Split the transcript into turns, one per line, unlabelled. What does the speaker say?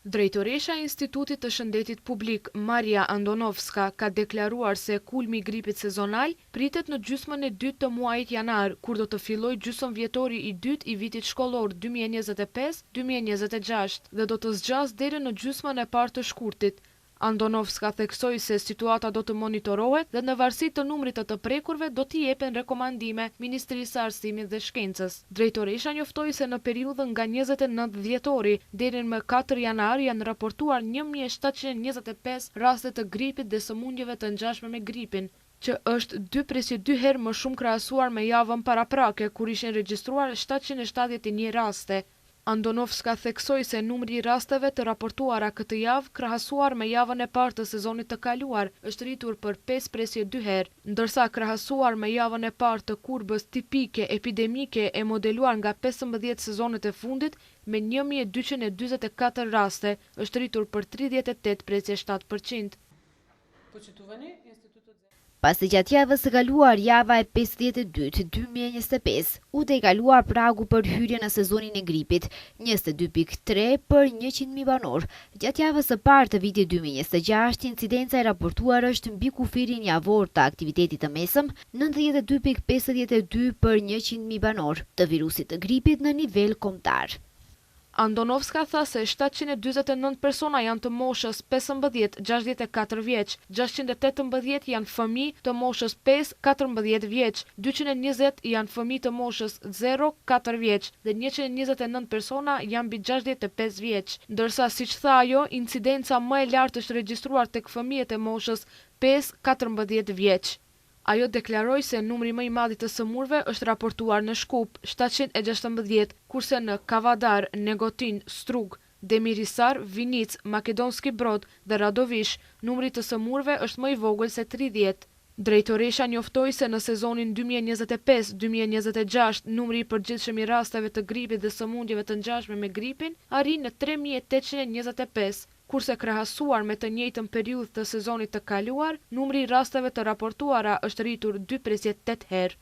Drejtoresha e Institutit të Shëndetit Publik, Maria Andonovska, ka deklaruar se kulmi i gripit sezonal pritet në gjysmën e dytë të muajit janar, kur do të fillojë gjysmëvjetori i dytë i vitit shkollor 2025-2026 dhe do të zgjas deri në gjysmën e parë të shkurtit. Andonovska theksoi se situata do të monitorohet dhe në varësi të numrit të prekurve do t'i jepen rekomandime Ministrisë së Arsimit dhe Shkencës. Drejtoresha njoftoi se në periudhën nga 29 dhjetori deri më 4 janar janë raportuar 1725 raste të gripit dhe sëmundjeve të ngjashme me gripin, që është 2.2 herë më shumë krahasuar me javën paraprake, kur ishin regjistruar 771 raste. Andonovska theksoi se numri i rasteve të raportuara këtë javë krahasuar me javën e parë të sezonit të kaluar është rritur për 5.2 herë, ndërsa krahasuar me javën e parë të kurbës tipike epidemike e modeluar nga 15 sezonet e fundit me 1244 raste është rritur për 38.7%.
Pasi gjatë javës së kaluar, java e 52/2025, u tejkaluar pragu për hyrje në sezonin e gripit, 22.3 për 100.000 banor. Gjatë javës së parë të vitit 2026, incidenca e raportuar është mbi kufirin javor të aktivitetit të mesëm, 92.52 për 100.000 banor të virusit të gripit në nivel kombëtar.
Andonovska tha se 729 persona janë të moshës 15-64 vjeç, 618 janë fëmijë të moshës 5-14 vjeç, 220 janë fëmijë të moshës 0-4 vjeç dhe 129 persona janë mbi 65 vjeç, ndërsa siç tha ajo, incidenca më e lartë është regjistruar tek fëmijët e moshës 5-14 vjeç. Ajo deklaroi se numri më i madh i të sëmurve është raportuar në Shkup, 716, kurse në Kavadar, Negotin, Strug, Demirisar, Vinic, Makedonski Brod dhe Radovish, numri të sëmurve është më i vogël se 30. Drejtoresha njoftoi se në sezonin 2025-2026 numri i përgjithshëm i rasteve të gripit dhe sëmundjeve të ngjashme me gripin arrin në 3825. Kurse krahasuar me të njëjtën periudhë të sezonit të kaluar, numri i rasteve të raportuara është rritur 2.8 herë.